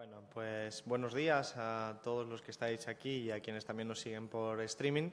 Bueno, pues buenos días a todos los que estáis aquí y a quienes también nos siguen por streaming.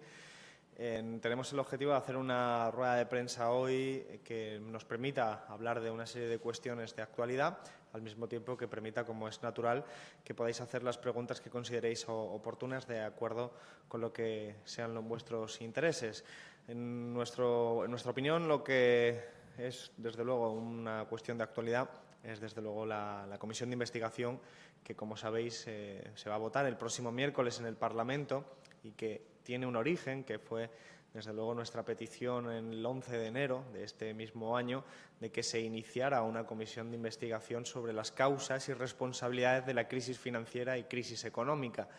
Tenemos el objetivo de hacer una rueda de prensa hoy que nos permita hablar de una serie de cuestiones de actualidad, al mismo tiempo que permita, como es natural, que podáis hacer las preguntas que consideréis oportunas de acuerdo con lo que sean vuestros intereses. En nuestra opinión, lo que es, desde luego, una cuestión de actualidad es, desde luego, la comisión de investigación que, como sabéis, se va a votar el próximo miércoles en el Parlamento y que tiene un origen que fue, desde luego, nuestra petición en el 11 de enero de este mismo año de que se iniciara una comisión de investigación sobre las causas y responsabilidades de la crisis financiera y crisis económica.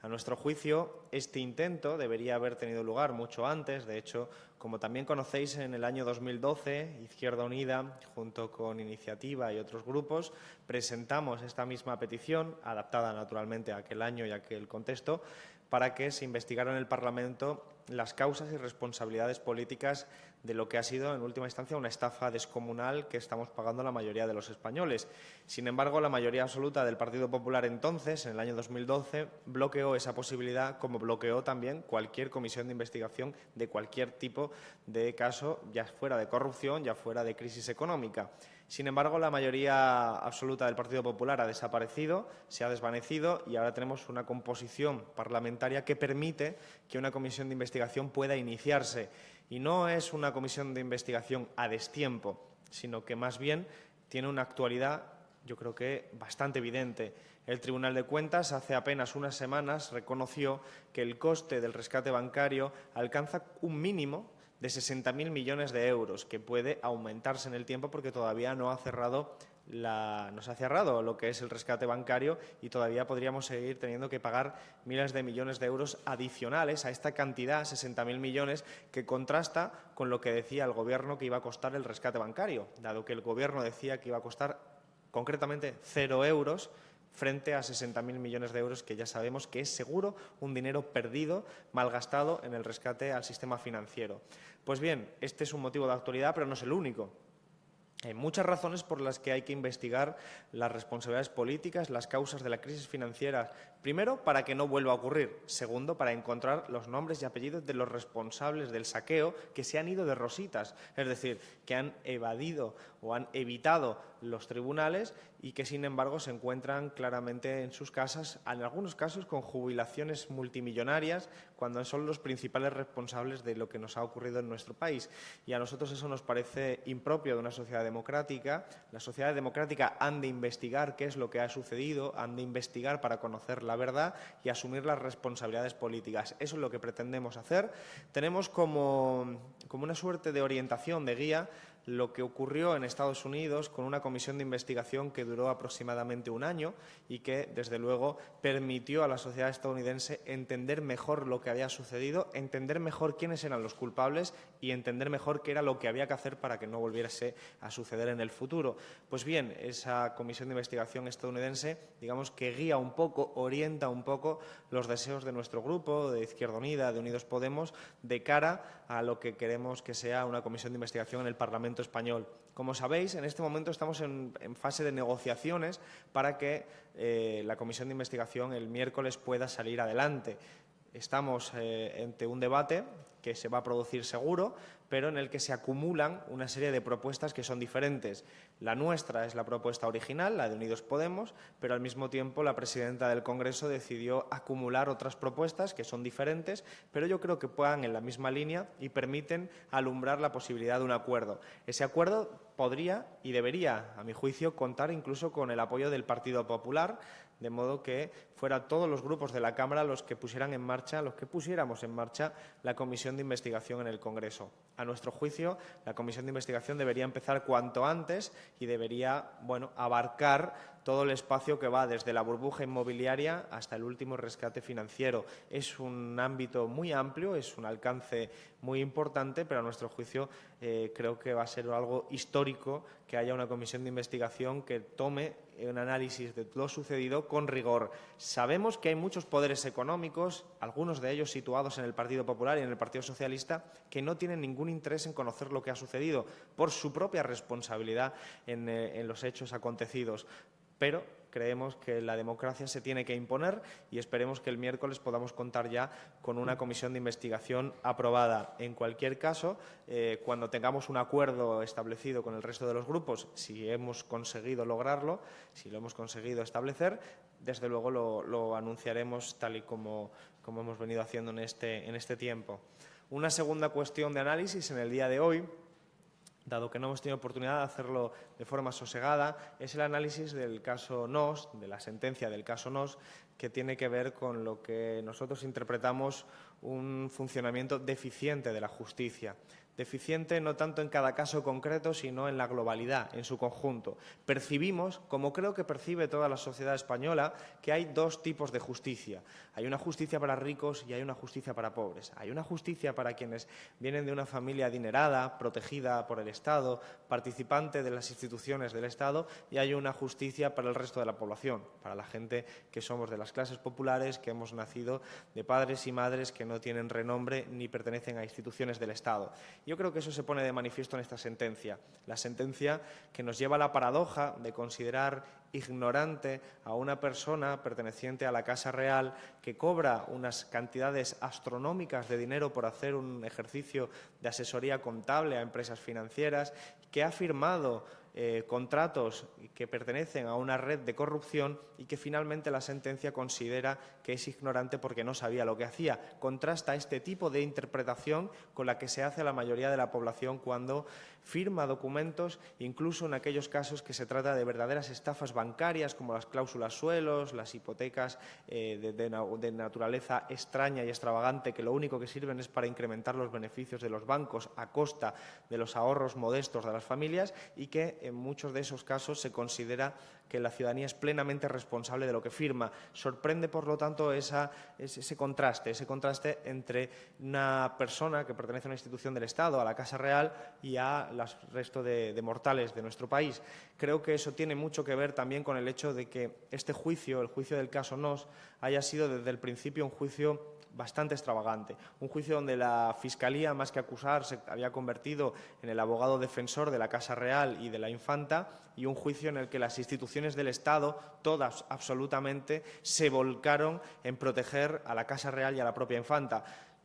A nuestro juicio, este intento debería haber tenido lugar mucho antes. De hecho, como también conocéis, en el año 2012, Izquierda Unida, junto con Iniciativa y otros grupos, presentamos esta misma petición, adaptada naturalmente a aquel año y a aquel contexto, para que se investigara en el Parlamento las causas y responsabilidades políticas de lo que ha sido, en última instancia, una estafa descomunal que estamos pagando la mayoría de los españoles. Sin embargo, la mayoría absoluta del Partido Popular entonces, en el año 2012, bloqueó esa posibilidad, como bloqueó también cualquier comisión de investigación de cualquier tipo de caso, ya fuera de corrupción, ya fuera de crisis económica. Sin embargo, la mayoría absoluta del Partido Popular ha desaparecido, se ha desvanecido y ahora tenemos una composición parlamentaria que permite que una comisión de investigación pueda iniciarse. Y no es una comisión de investigación a destiempo, sino que más bien tiene una actualidad, yo creo que bastante evidente. El Tribunal de Cuentas hace apenas unas semanas reconoció que el coste del rescate bancario alcanza un mínimo de 60.000 millones de euros, que puede aumentarse en el tiempo porque todavía no se ha cerrado lo que es el rescate bancario y todavía podríamos seguir teniendo que pagar miles de millones de euros adicionales a esta cantidad, 60.000 millones, que contrasta con lo que decía el Gobierno que iba a costar el rescate bancario, dado que el Gobierno decía que iba a costar concretamente 0 euros, frente a 60.000 millones de euros, que ya sabemos que es seguro un dinero perdido, malgastado en el rescate al sistema financiero. Pues bien, este es un motivo de actualidad, pero no es el único. Hay muchas razones por las que hay que investigar las responsabilidades políticas, las causas de la crisis financiera. Primero, para que no vuelva a ocurrir. Segundo, para encontrar los nombres y apellidos de los responsables del saqueo que se han ido de rositas, es decir, que han evadido o han evitado los tribunales y que, sin embargo, se encuentran claramente en sus casas, en algunos casos con jubilaciones multimillonarias, cuando son los principales responsables de lo que nos ha ocurrido en nuestro país. Y a nosotros eso nos parece impropio de una sociedad democrática. La sociedad democrática han de investigar qué es lo que ha sucedido, han de investigar para conocer la verdad y asumir las responsabilidades políticas. Eso es lo que pretendemos hacer. Tenemos como una suerte de orientación, de guía, lo que ocurrió en Estados Unidos con una comisión de investigación que duró aproximadamente un año y que, desde luego, permitió a la sociedad estadounidense entender mejor lo que había sucedido, entender mejor quiénes eran los culpables y entender mejor qué era lo que había que hacer para que no volviese a suceder en el futuro. Pues bien, esa comisión de investigación estadounidense, digamos que guía un poco, orienta un poco los deseos de nuestro grupo, de Izquierda Unida, de Unidos Podemos, de cara a lo que queremos que sea una comisión de investigación en el Parlamento español. Como sabéis, en este momento estamos en fase de negociaciones para que la comisión de investigación el miércoles pueda salir adelante. Estamos ante un debate que se va a producir seguro, pero en el que se acumulan una serie de propuestas que son diferentes. La nuestra es la propuesta original, la de Unidos Podemos, pero al mismo tiempo la presidenta del Congreso decidió acumular otras propuestas que son diferentes, pero yo creo que puedan en la misma línea y permiten alumbrar la posibilidad de un acuerdo. Ese acuerdo podría y debería, a mi juicio, contar incluso con el apoyo del Partido Popular, de modo que fueran todos los grupos de la Cámara los que pusiéramos en marcha la comisión de investigación en el Congreso. A nuestro juicio, la comisión de investigación debería empezar cuanto antes y debería, abarcar todo el espacio que va desde la burbuja inmobiliaria hasta el último rescate financiero. Es un ámbito muy amplio, es un alcance muy importante, pero a nuestro juicio creo que va a ser algo histórico que haya una comisión de investigación que tome un análisis de lo sucedido con rigor. Sabemos que hay muchos poderes económicos, algunos de ellos situados en el Partido Popular y en el Partido Socialista, que no tienen ningún interés en conocer lo que ha sucedido por su propia responsabilidad en los hechos acontecidos. Pero creemos que la democracia se tiene que imponer y esperemos que el miércoles podamos contar ya con una comisión de investigación aprobada. En cualquier caso, cuando tengamos un acuerdo establecido con el resto de los grupos, si hemos conseguido lograrlo, si lo hemos conseguido establecer, desde luego lo anunciaremos tal y como hemos venido haciendo en este tiempo. Una segunda cuestión de análisis en el día de hoy, dado que no hemos tenido oportunidad de hacerlo de forma sosegada, es el análisis del caso Noos, de la sentencia del caso Noos, que tiene que ver con lo que nosotros interpretamos un funcionamiento deficiente de la justicia. Deficiente no tanto en cada caso concreto, sino en la globalidad, en su conjunto. Percibimos, como creo que percibe toda la sociedad española, que hay dos tipos de justicia. Hay una justicia para ricos y hay una justicia para pobres. Hay una justicia para quienes vienen de una familia adinerada, protegida por el Estado, participante de las instituciones del Estado, y hay una justicia para el resto de la población, para la gente que somos de las clases populares, que hemos nacido de padres y madres que no tienen renombre ni pertenecen a instituciones del Estado. Yo creo que eso se pone de manifiesto en esta sentencia. La sentencia que nos lleva a la paradoja de considerar ignorante a una persona perteneciente a la Casa Real que cobra unas cantidades astronómicas de dinero por hacer un ejercicio de asesoría contable a empresas financieras, que ha firmado contratos que pertenecen a una red de corrupción y que finalmente la sentencia considera que es ignorante porque no sabía lo que hacía. Contrasta este tipo de interpretación con la que se hace la mayoría de la población cuando firma documentos, incluso en aquellos casos que se trata de verdaderas estafas bancarias como las cláusulas suelos, las hipotecas de naturaleza extraña y extravagante que lo único que sirven es para incrementar los beneficios de los bancos a costa de los ahorros modestos de las familias y que en muchos de esos casos se considera que la ciudadanía es plenamente responsable de lo que firma. Sorprende, por lo tanto, ese contraste entre una persona que pertenece a una institución del Estado, a la Casa Real, y a los resto de mortales de nuestro país. Creo que eso tiene mucho que ver también con el hecho de que este juicio, el juicio del caso Noos, haya sido desde el principio un juicio bastante extravagante. Un juicio donde la Fiscalía, más que acusar, se había convertido en el abogado defensor de la Casa Real y de la Infanta, y un juicio en el que las instituciones del Estado, todas absolutamente, se volcaron en proteger a la Casa Real y a la propia Infanta.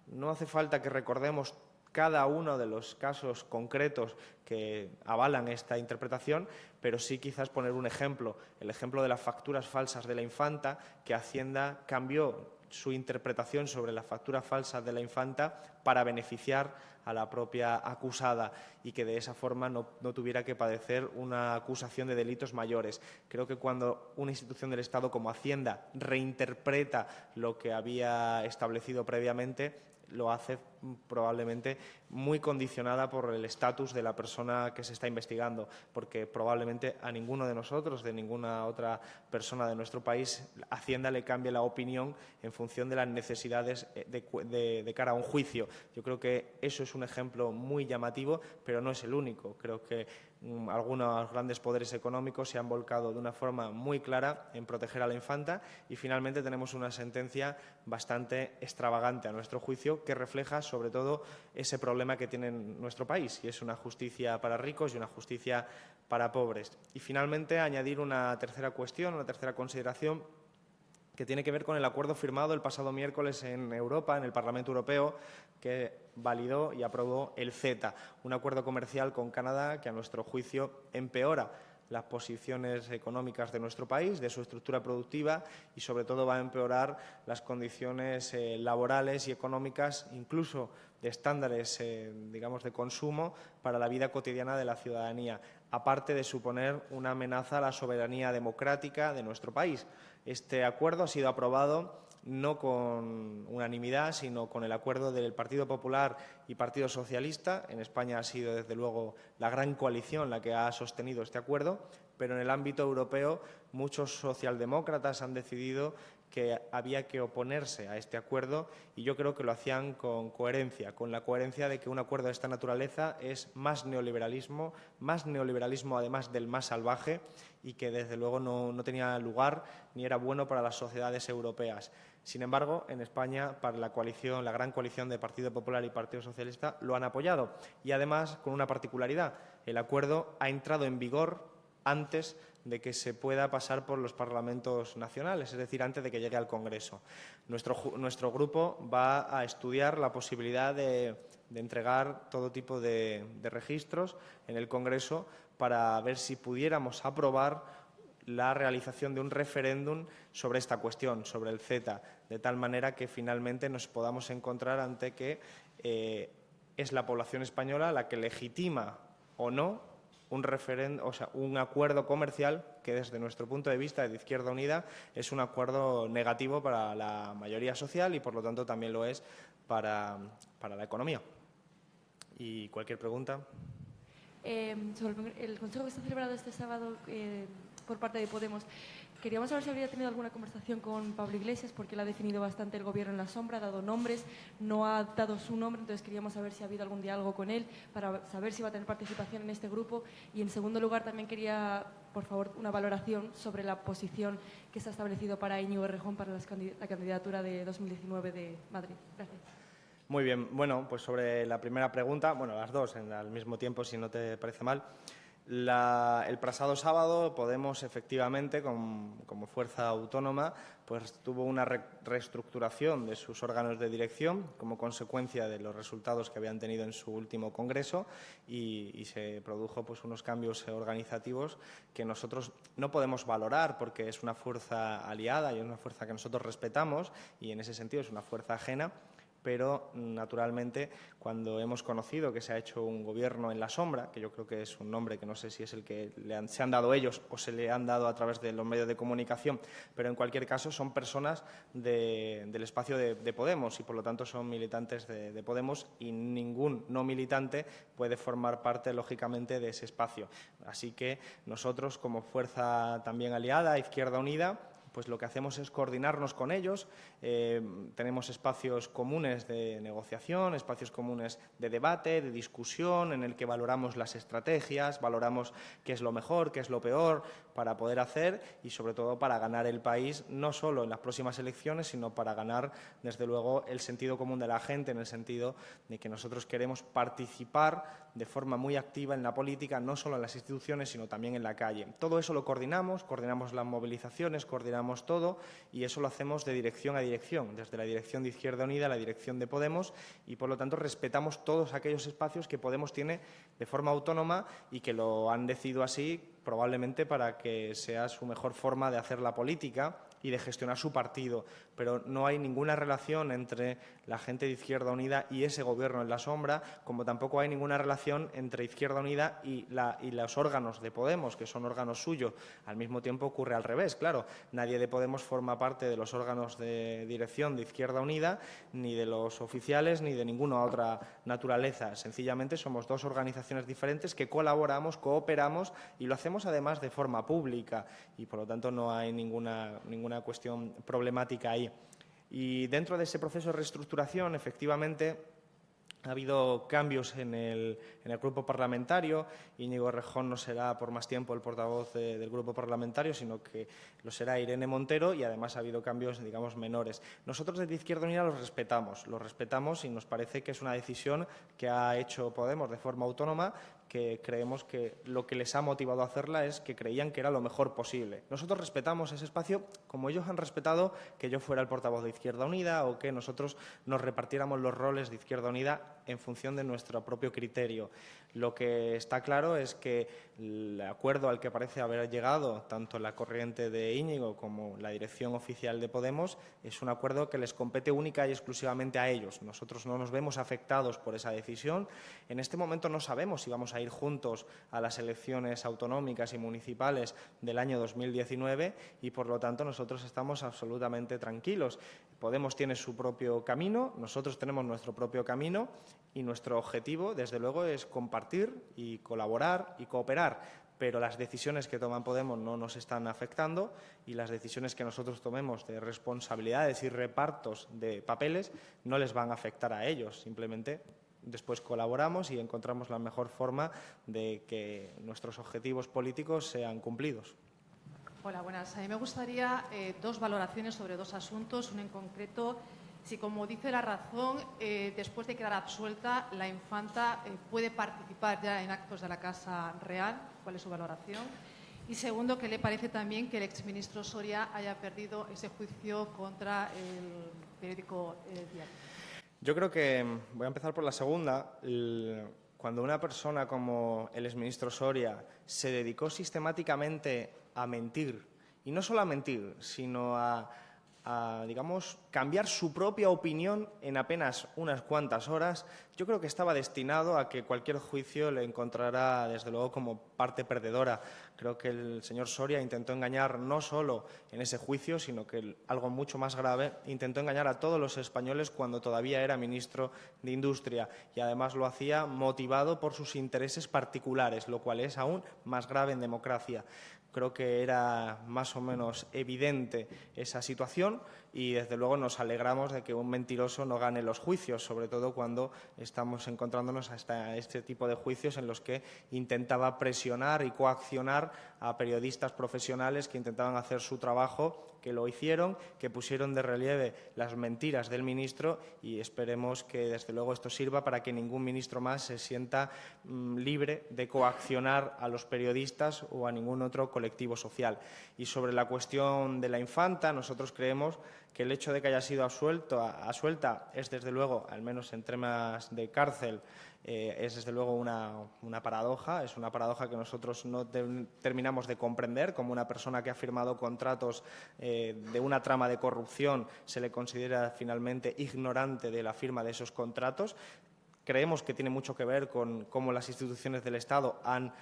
No hace falta que recordemos cada uno de los casos concretos que avalan esta interpretación, pero sí quizás poner un ejemplo, el ejemplo de las facturas falsas de la Infanta, que Hacienda cambió su interpretación sobre las facturas falsas de la Infanta para beneficiar a la propia acusada y que de esa forma no tuviera que padecer una acusación de delitos mayores. Creo que cuando una institución del Estado como Hacienda reinterpreta lo que había establecido previamente, lo hace probablemente muy condicionada por el estatus de la persona que se está investigando, porque probablemente a ninguno de nosotros, de ninguna otra persona de nuestro país, Hacienda le cambie la opinión en función de las necesidades de cara a un juicio. Yo creo que eso es un ejemplo muy llamativo, pero no es el único. Creo que algunos grandes poderes económicos se han volcado de una forma muy clara en proteger a la Infanta y finalmente tenemos una sentencia bastante extravagante a nuestro juicio que refleja sobre todo ese problema que tiene nuestro país y es una justicia para ricos y una justicia para pobres. Y finalmente añadir una tercera cuestión, una tercera consideración que tiene que ver con el acuerdo firmado el pasado miércoles en Europa, en el Parlamento Europeo, que validó y aprobó el CETA, un acuerdo comercial con Canadá que, a nuestro juicio, empeora las posiciones económicas de nuestro país, de su estructura productiva y, sobre todo, va a empeorar las condiciones laborales y económicas, incluso de estándares, digamos, de consumo para la vida cotidiana de la ciudadanía, aparte de suponer una amenaza a la soberanía democrática de nuestro país. Este acuerdo ha sido aprobado no con unanimidad, sino con el acuerdo del Partido Popular y Partido Socialista. En España ha sido, desde luego, la gran coalición la que ha sostenido este acuerdo, pero en el ámbito europeo muchos socialdemócratas han decidido que había que oponerse a este acuerdo y yo creo que lo hacían con coherencia, con la coherencia de que un acuerdo de esta naturaleza es más neoliberalismo además del más salvaje y que desde luego no tenía lugar ni era bueno para las sociedades europeas. Sin embargo, en España, para la gran coalición de Partido Popular y Partido Socialista lo han apoyado y además con una particularidad, el acuerdo ha entrado en vigor antes de que se pueda pasar por los parlamentos nacionales, es decir, antes de que llegue al Congreso. Nuestro grupo va a estudiar la posibilidad de entregar todo tipo de registros en el Congreso para ver si pudiéramos aprobar la realización de un referéndum sobre esta cuestión, sobre el CETA, de tal manera que finalmente nos podamos encontrar ante que es la población española la que legitima o no un acuerdo comercial que desde nuestro punto de vista de Izquierda Unida es un acuerdo negativo para la mayoría social y por lo tanto también lo es para la economía. Y cualquier pregunta. Sobre el consejo que está celebrado este sábado por parte de Podemos, queríamos saber si habría tenido alguna conversación con Pablo Iglesias, porque él ha definido bastante el gobierno en la sombra, ha dado nombres, no ha dado su nombre, entonces queríamos saber si ha habido algún diálogo con él para saber si va a tener participación en este grupo. Y en segundo lugar también quería, por favor, una valoración sobre la posición que se ha establecido para Íñigo Errejón para la candidatura de 2019 de Madrid. Gracias. Muy bien. Bueno, pues sobre la primera pregunta, bueno, las dos al mismo tiempo, si no te parece mal. El pasado sábado Podemos, efectivamente, como fuerza autónoma, pues tuvo una reestructuración de sus órganos de dirección como consecuencia de los resultados que habían tenido en su último congreso y se produjo pues unos cambios organizativos que nosotros no podemos valorar porque es una fuerza aliada y es una fuerza que nosotros respetamos y en ese sentido es una fuerza ajena. Pero, naturalmente, cuando hemos conocido que se ha hecho un gobierno en la sombra, que yo creo que es un nombre que no sé si es el que se han dado ellos o se le han dado a través de los medios de comunicación, pero en cualquier caso son personas del espacio de Podemos y, por lo tanto, son militantes de Podemos y ningún no militante puede formar parte, lógicamente, de ese espacio. Así que nosotros, como fuerza también aliada, Izquierda Unida, pues lo que hacemos es coordinarnos con ellos, tenemos espacios comunes de negociación, espacios comunes de debate, de discusión, en el que valoramos las estrategias, valoramos qué es lo mejor, qué es lo peor para poder hacer y, sobre todo, para ganar el país, no solo en las próximas elecciones, sino para ganar, desde luego, el sentido común de la gente, en el sentido de que nosotros queremos participar de forma muy activa en la política, no solo en las instituciones, sino también en la calle. Todo eso lo coordinamos las movilizaciones, coordinamos todo y eso lo hacemos de dirección a dirección, desde la dirección de Izquierda Unida a la dirección de Podemos y, por lo tanto, respetamos todos aquellos espacios que Podemos tiene de forma autónoma y que lo han decidido así probablemente para que sea su mejor forma de hacer la política y de gestionar su partido, pero no hay ninguna relación entre la gente de Izquierda Unida y ese gobierno en la sombra, como tampoco hay ninguna relación entre Izquierda Unida y los órganos de Podemos, que son órganos suyos. Al mismo tiempo ocurre al revés, claro, nadie de Podemos forma parte de los órganos de dirección de Izquierda Unida, ni de los oficiales, ni de ninguna otra naturaleza. Sencillamente somos dos organizaciones diferentes que colaboramos, cooperamos y lo hacemos además de forma pública y, por lo tanto, no hay ninguna cuestión problemática ahí. Y dentro de ese proceso de reestructuración, efectivamente, ha habido cambios en el grupo parlamentario. Íñigo Errejón no será por más tiempo el portavoz del grupo parlamentario, sino que lo será Irene Montero y además ha habido cambios, digamos, menores. Nosotros desde Izquierda Unida los respetamos y nos parece que es una decisión que ha hecho Podemos de forma autónoma, que creemos que lo que les ha motivado a hacerla es que creían que era lo mejor posible. Nosotros respetamos ese espacio como ellos han respetado que yo fuera el portavoz de Izquierda Unida o que nosotros nos repartiéramos los roles de Izquierda Unida en función de nuestro propio criterio. Lo que está claro es que el acuerdo al que parece haber llegado tanto la corriente de Íñigo como la dirección oficial de Podemos es un acuerdo que les compete única y exclusivamente a ellos. Nosotros no nos vemos afectados por esa decisión. En este momento no sabemos si vamos a ir juntos a las elecciones autonómicas y municipales del año 2019 y, por lo tanto, nosotros estamos absolutamente tranquilos. Podemos tiene su propio camino, nosotros tenemos nuestro propio camino y nuestro objetivo, desde luego, es compartir y colaborar y cooperar, pero las decisiones que toman Podemos no nos están afectando y las decisiones que nosotros tomemos de responsabilidades y repartos de papeles no les van a afectar a ellos, simplemente después colaboramos y encontramos la mejor forma de que nuestros objetivos políticos sean cumplidos. Hola, buenas. A mí me gustaría dos valoraciones sobre dos asuntos. Uno en concreto, si, como dice la razón, después de quedar absuelta, la infanta puede participar ya en actos de la Casa Real. ¿Cuál es su valoración? Y segundo, ¿qué le parece también que el exministro Soria haya perdido ese juicio contra el periódico Diario? Yo creo que, voy a empezar por la segunda, cuando una persona como el exministro Soria se dedicó sistemáticamente a mentir, y no solo a mentir, sino a digamos, cambiar su propia opinión en apenas unas cuantas horas, yo creo que estaba destinado a que cualquier juicio le encontrara, desde luego, como parte perdedora. Creo que el señor Soria intentó engañar no solo en ese juicio, sino que algo mucho más grave, intentó engañar a todos los españoles cuando todavía era ministro de Industria, y además lo hacía motivado por sus intereses particulares, lo cual es aún más grave en democracia. Creo que era más o menos evidente esa situación y, desde luego, nos alegramos de que un mentiroso no gane los juicios, sobre todo cuando estamos encontrándonos hasta este tipo de juicios en los que intentaba presionar y coaccionar a periodistas profesionales que intentaban hacer su trabajo, que lo hicieron, que pusieron de relieve las mentiras del ministro, y esperemos que, desde luego, esto sirva para que ningún ministro más se sienta libre de coaccionar a los periodistas o a ningún otro colectivo social. Y sobre la cuestión de la infanta, nosotros creemos que el hecho de que haya sido absuelta es, desde luego, al menos en temas de cárcel, es desde luego una paradoja. Es una paradoja que nosotros no terminamos de comprender. Como una persona que ha firmado contratos de una trama de corrupción se le considera finalmente ignorante de la firma de esos contratos. Creemos que tiene mucho que ver con cómo las instituciones del Estado han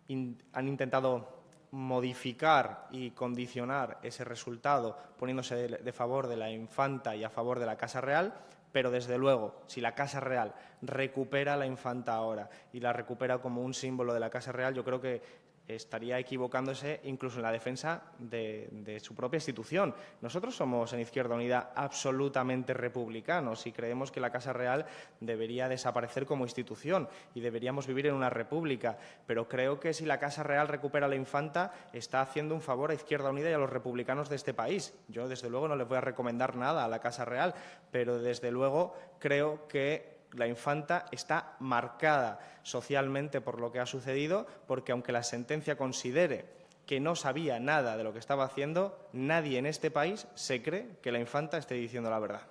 intentado modificar y condicionar ese resultado, poniéndose de favor de la infanta y a favor de la Casa Real. Pero, desde luego, si la Casa Real recupera a la infanta ahora y la recupera como un símbolo de la Casa Real, yo creo que estaría equivocándose incluso en la defensa de su propia institución. Nosotros somos, en Izquierda Unida, absolutamente republicanos y creemos que la Casa Real debería desaparecer como institución y deberíamos vivir en una república. Pero creo que si la Casa Real recupera a la infanta, está haciendo un favor a Izquierda Unida y a los republicanos de este país. Yo, desde luego, no les voy a recomendar nada a la Casa Real, pero, desde luego, creo que la infanta está marcada socialmente por lo que ha sucedido, porque aunque la sentencia considere que no sabía nada de lo que estaba haciendo, nadie en este país se cree que la infanta esté diciendo la verdad.